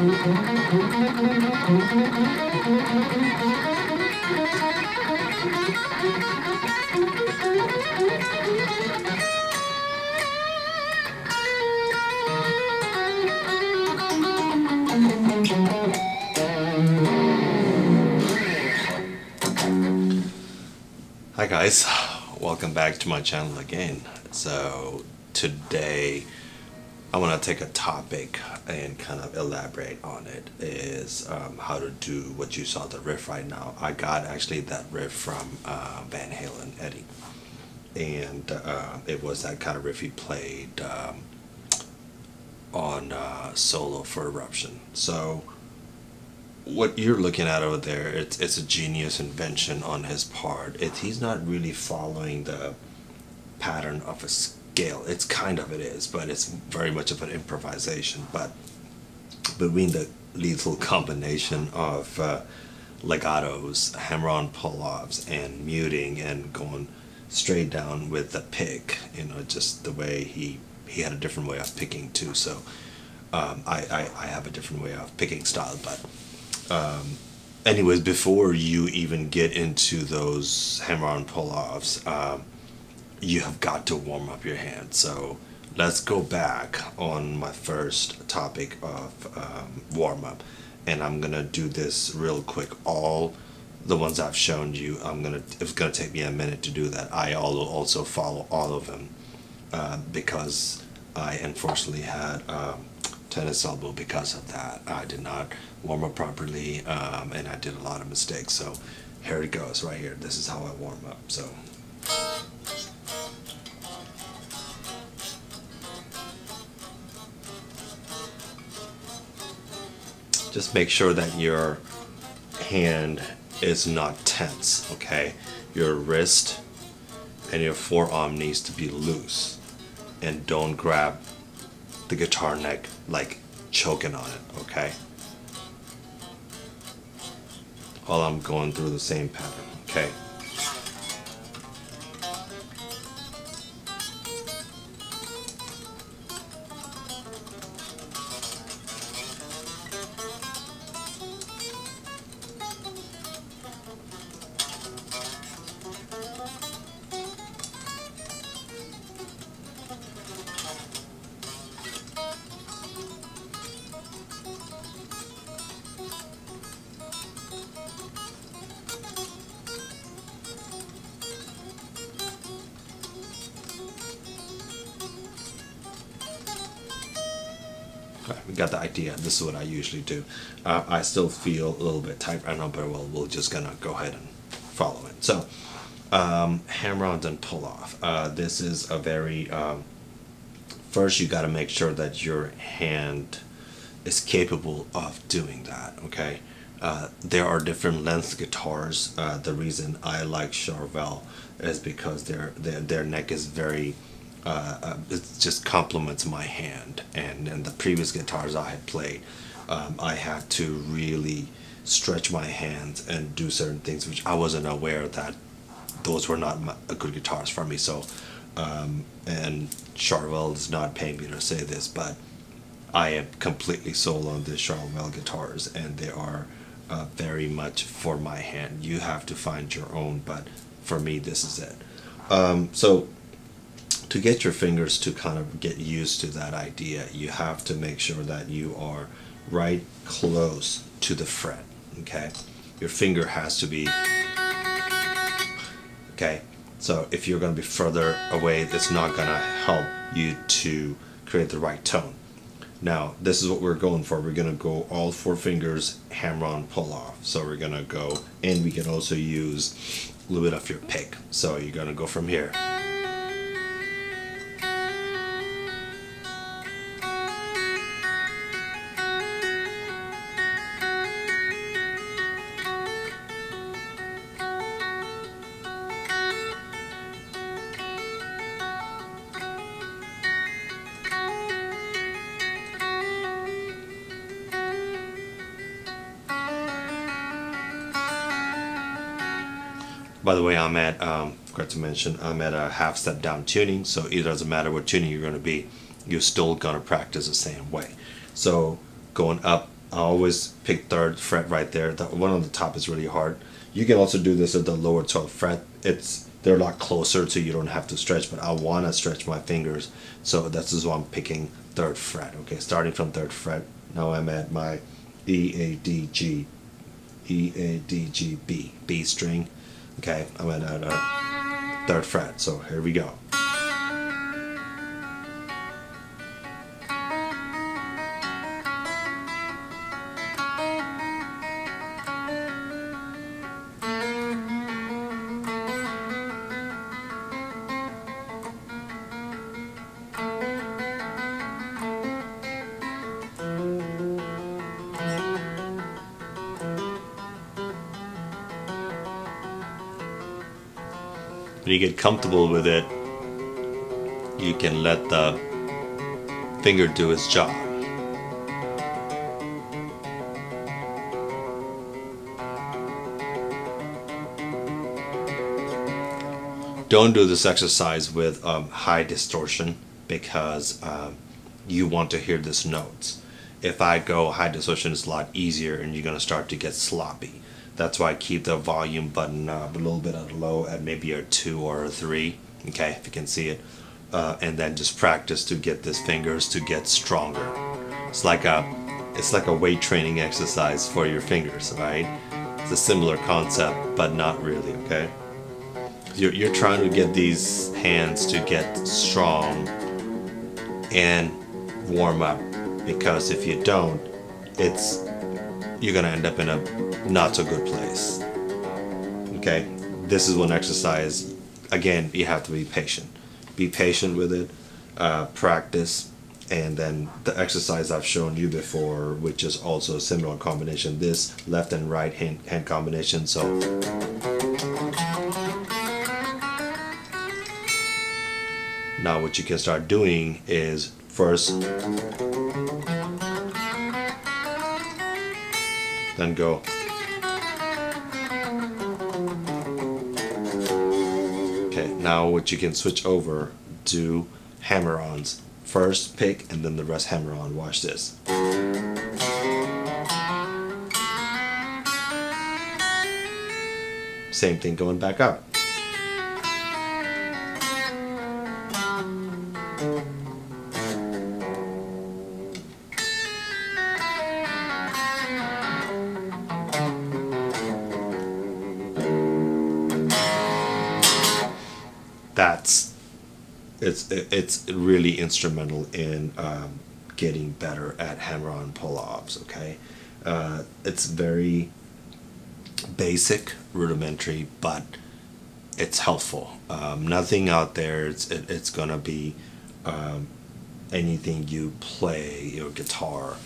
Hi guys, welcome back to my channel again. So today I want to take a topic and kind of elaborate on it, is how to do what you saw the riff right now. I got actually that riff from Van Halen, Eddie, and it was that kind of riff he played on solo for Eruption. So what you're looking at over there, it's a genius invention on his part. He's not really following the pattern of a scale. It's kind of, it is, but it's very much of an improvisation. But between the lethal combination of legatos, hammer-on pull-offs, and muting, and going straight down with the pick, you know, just the way he had a different way of picking too. So I have a different way of picking style, but anyways, before you even get into those hammer-on pull-offs, you have got to warm up your hand. So let's go back on my first topic of warm-up, and I'm gonna do this real quick. All the ones I've shown you, it's gonna take me a minute to do that. I also follow all of them because I unfortunately had tennis elbow because of that. I did not warm up properly, and I did a lot of mistakes. So here it goes right here. This is how I warm up. So just make sure that your hand is not tense, okay? Your wrist and your forearm needs to be loose, and don't grab the guitar neck like choking on it, okay? While I'm going through the same pattern, okay? We got the idea. This is what I usually do. I still feel a little bit tight right now, but we're just gonna go ahead and follow it. So hammer-ons and pull-off. This is a very first you got to make sure that your hand is capable of doing that, okay? There are different length guitars. The reason I like Charvel is because their neck is very it just complements my hand, and the previous guitars I had played, I had to really stretch my hands and do certain things which I wasn't aware that those were not good guitars for me. So and Charvel is not paying me to say this, but I am completely sold on the Charvel guitars, and they are very much for my hand. You have to find your own, but for me this is it. So to get your fingers to kind of get used to that idea, you have to make sure that you are right close to the fret, okay? Your finger has to be, okay? So if you're going to be further away, it's not going to help you to create the right tone. Now, this is what we're going for. We're going to go all four fingers, hammer on, pull off. So we're going to go, and we can also use a little bit of your pick. So you're going to go from here. By the way, I'm at, forgot to mention, I'm at a half step down tuning, so it doesn't matter what tuning you're going to be, you're still going to practice the same way. So going up I always pick 3rd fret right there. The one on the top is really hard. You can also do this at the lower 12th fret. They're a lot closer, so you don't have to stretch, but I want to stretch my fingers, so this is why I'm picking 3rd fret. Okay, starting from 3rd fret. Now I'm at my E, A, D, G, E, A, D, G, B, B string. Okay, I'm at 3rd fret, so here we go. When you get comfortable with it, you can let the finger do its job. Don't do this exercise with high distortion, because you want to hear these notes. If I go high distortion, it's a lot easier and you're going to start to get sloppy. That's why I keep the volume button a little bit at low, at maybe a 2 or a 3, okay, if you can see it, and then just practice to get these fingers to get stronger. It's like a weight training exercise for your fingers, right? It's a similar concept, but not really, okay? You're trying to get these hands to get strong and warm up, because if you don't, you're gonna end up in a not so good place. Okay, this is one exercise. Again, you have to be patient. Be patient with it. Practice, and then the exercise I've shown you before, which is also a similar combination. This left and right hand combination. So now what you can start doing is first, then go. Okay, now what you can switch over to hammer-ons. First pick and then the rest hammer-on. Watch this. Same thing going back up. It's really instrumental in getting better at hammer-on pull-offs. Okay, it's very basic, rudimentary, but it's helpful. Nothing out there it's gonna be anything you play your guitar.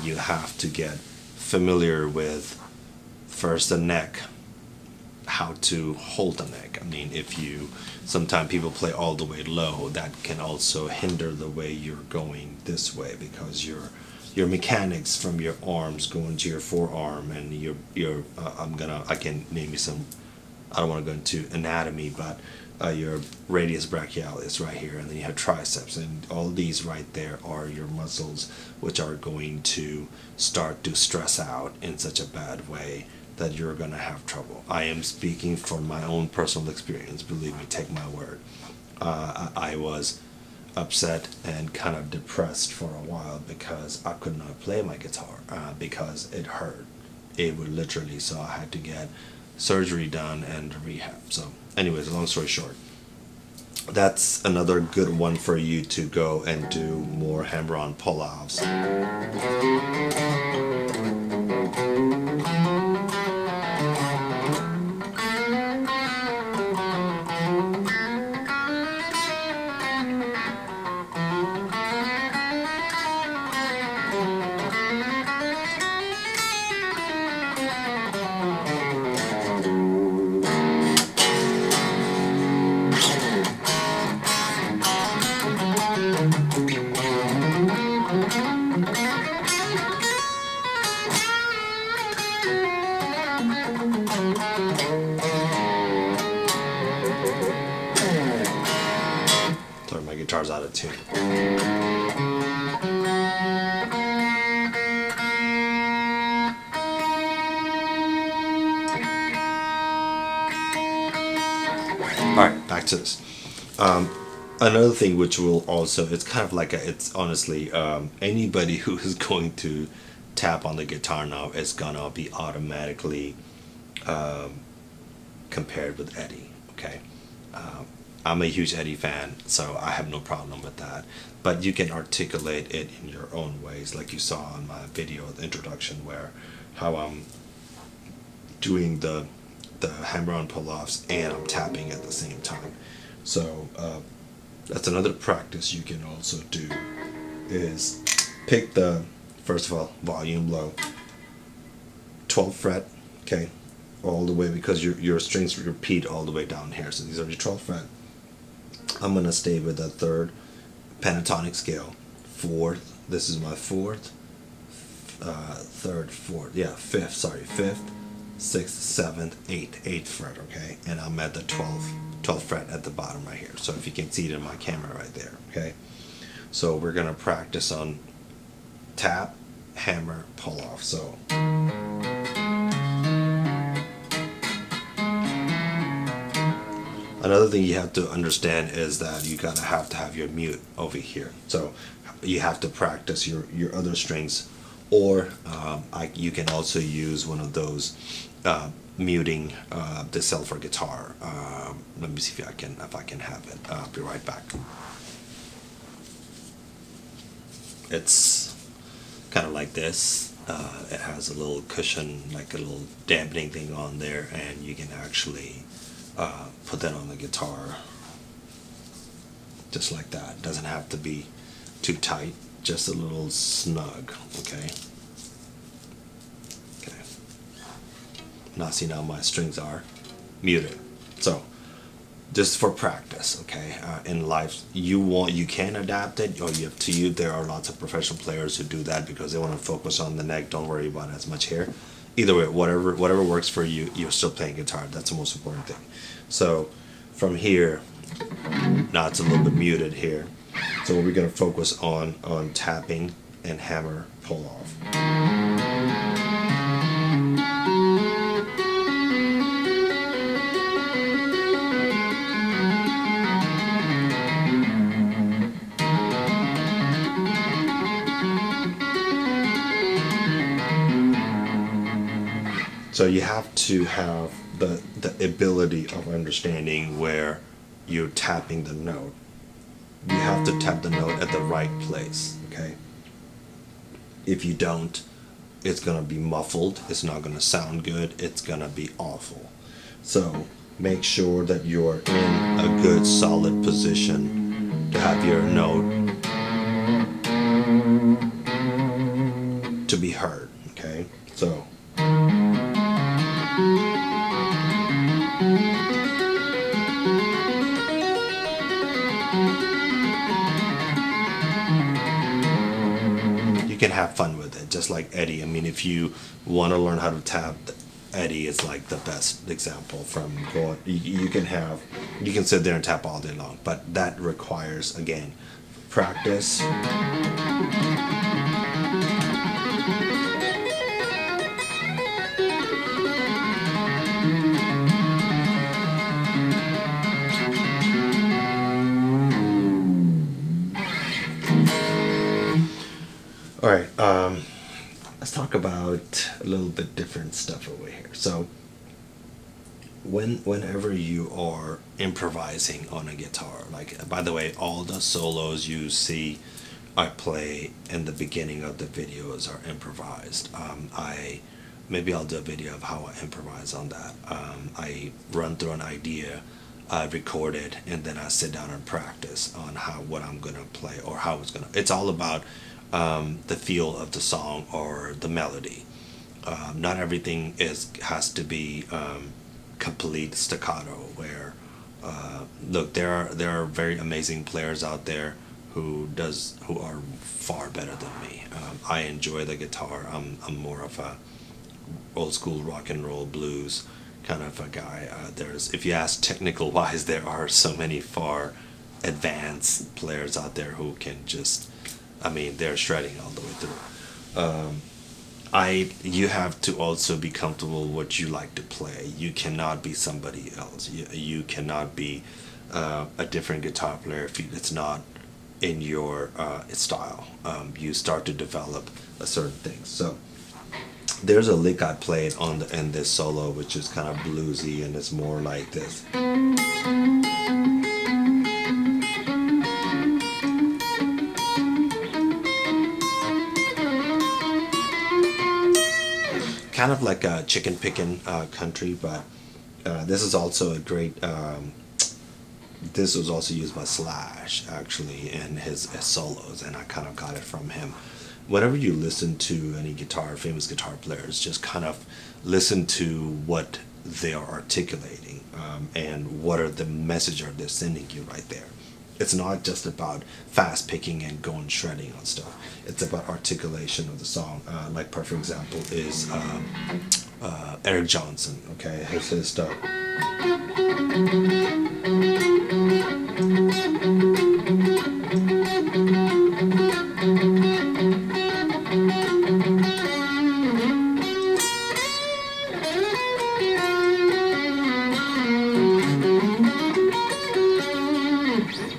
You have to get familiar with first the neck, how to hold the neck. I mean, sometimes people play all the way low, that can also hinder the way you're going this way, because your mechanics from your arms going to your forearm, and I can name you some, I don't want to go into anatomy, but your radius brachialis right here, and then you have triceps, and all these right there are your muscles which are going to start to stress out in such a bad way that you're gonna have trouble. I am speaking from my own personal experience, believe me, take my word. I was upset and kind of depressed for a while because I could not play my guitar because it hurt. It would literally, so I had to get surgery done and rehab. So anyways, long story short, that's another good one for you to go and do more hammer-on pull-offs. Sorry, my guitar's out of tune. Alright, back to this. Another thing which will also, it's kind of like it's honestly, anybody who is going to tap on the guitar now is gonna be automatically compared with Eddie, okay? I'm a huge Eddie fan, so I have no problem with that. But you can articulate it in your own ways, like you saw in my video, the introduction, where how I'm doing the hammer-on pull-offs and I'm tapping at the same time. So that's another practice you can also do, is pick the, first of all, volume low, 12th fret, okay, all the way, because your strings repeat all the way down here. So these are your 12th fret. I'm gonna stay with the 3rd pentatonic scale, 4th. This is my 4th, 3rd, 4th, yeah, 5th. Sorry, 5th, 6th, 7th, 8th fret. Okay, and I'm at the 12th fret at the bottom right here. So if you can see it in my camera right there. Okay, so we're gonna practice on tap, hammer, pull off. So. Another thing you have to understand is that you gotta have to have your mute over here. So you have to practice your other strings, or you can also use one of those muting the cell for guitar. Let me see if I can have it. I'll be right back. It's kind of like this. It has a little cushion, like a little dampening thing on there, and you can actually put that on the guitar just like that. It doesn't have to be too tight, just a little snug. Okay. Okay. Now see, now my strings are muted. So just for practice, okay. In life, you can adapt it, or you have to. There are lots of professional players who do that because they want to focus on the neck. Don't worry about as much hair. Either way, whatever works for you, you're still playing guitar. That's the most important thing. So from here, now it's a little bit muted here. So we're going to focus on tapping and hammer pull off. So you have to have the ability of understanding where you're tapping the note. You have to tap the note at the right place, okay? If you don't, it's gonna be muffled, it's not gonna sound good, it's gonna be awful. So make sure that you're in a good solid position to have your note to be heard, okay? So you can have fun with it, just like Eddie. I mean, if you want to learn how to tap, Eddie is like the best example from going. You can sit there and tap all day long, but that requires, again, practice. All right, let's talk about a little bit different stuff over here. So whenever you are improvising on a guitar, like, by the way, all the solos you see I play in the beginning of the videos are improvised. Maybe I'll do a video of how I improvise on that. I run through an idea, I record it, and then I sit down and practice on what I'm gonna play, or how it's all about the feel of the song or the melody. Not everything has to be complete staccato. Where look, there are very amazing players out there who are far better than me. I enjoy the guitar. I'm more of a old school rock and roll blues kind of a guy. If you ask technical wise, there are so many far advanced players out there who can just, I mean, they're shredding all the way through. you have to also be comfortable with what you like to play. You cannot be somebody else. You cannot be a different guitar player if it's not in your style. You start to develop a certain thing. So there's a lick I played in this solo, which is kind of bluesy, and it's more like this. Kind of like a chicken picking country, but this is also a great. This was also used by Slash actually in his solos, and I kind of got it from him. Whenever you listen to any famous guitar players, just kind of listen to what they are articulating and what are the message are they sending you right there. It's not just about fast picking and going shredding on stuff. It's about articulation of the song. Like perfect example is Eric Johnson. Okay, here's his stuff.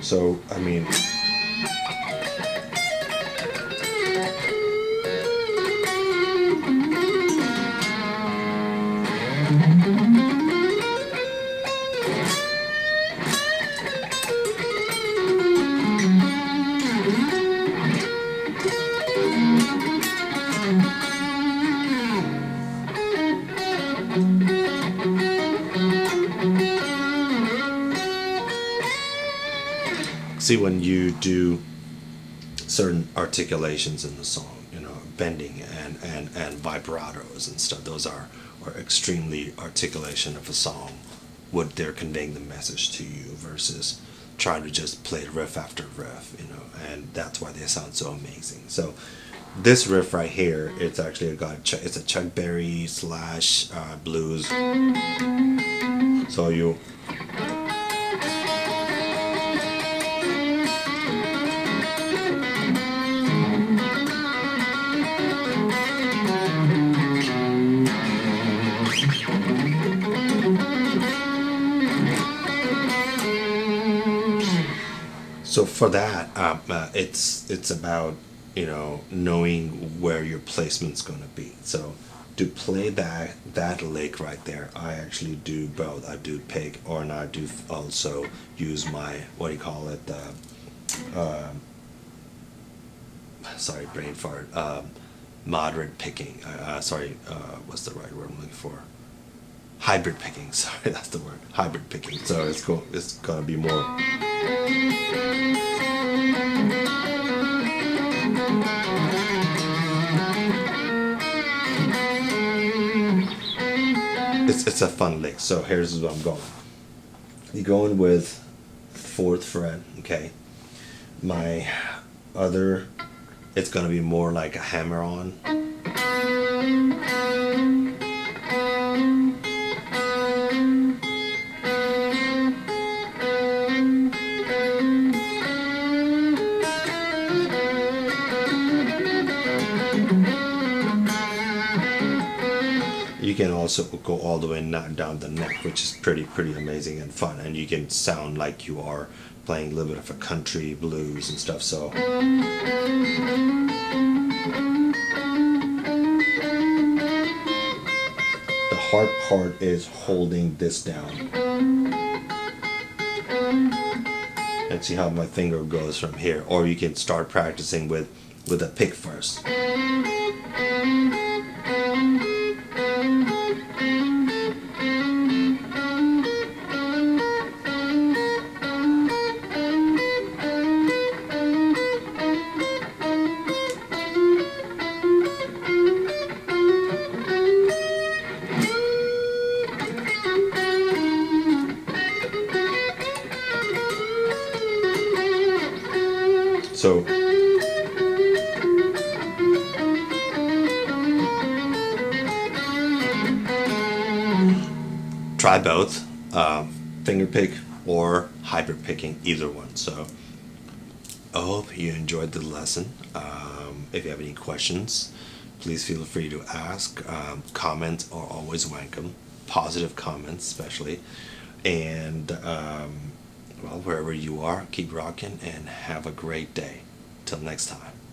So, I mean, see, when you do certain articulations in the song, you know, bending and vibratos and stuff, those are extremely articulation of a song, what they're conveying the message to you, versus trying to just play riff after riff, you know, and that's why they sound so amazing. So this riff right here, it's actually it's a Chuck Berry slash blues. So you. So for that, it's about, you know, knowing where your placement's going to be. So to play that lick right there, I actually do both. I do pick, and I do also use my, what do you call it, sorry, brain fart, moderate picking. What's the right word I'm looking for? Hybrid picking. Sorry, that's the word. Hybrid picking. So it's cool. It's gonna be more. It's a fun lick. So here's what I'm going. You're going with 4th fret, okay? My other, it's gonna be more like a hammer on. You can also go all the way down the neck, which is pretty amazing and fun, and you can sound like you are playing a little bit of a country blues and stuff. So the hard part is holding this down, and see how my finger goes from here. Or you can start practicing with a pick first. So try both, finger pick or hybrid picking, either one. So I hope you enjoyed the lesson. If you have any questions, please feel free to ask. Comments are always welcome, positive comments especially. And well, wherever you are, keep rocking and have a great day. Till next time.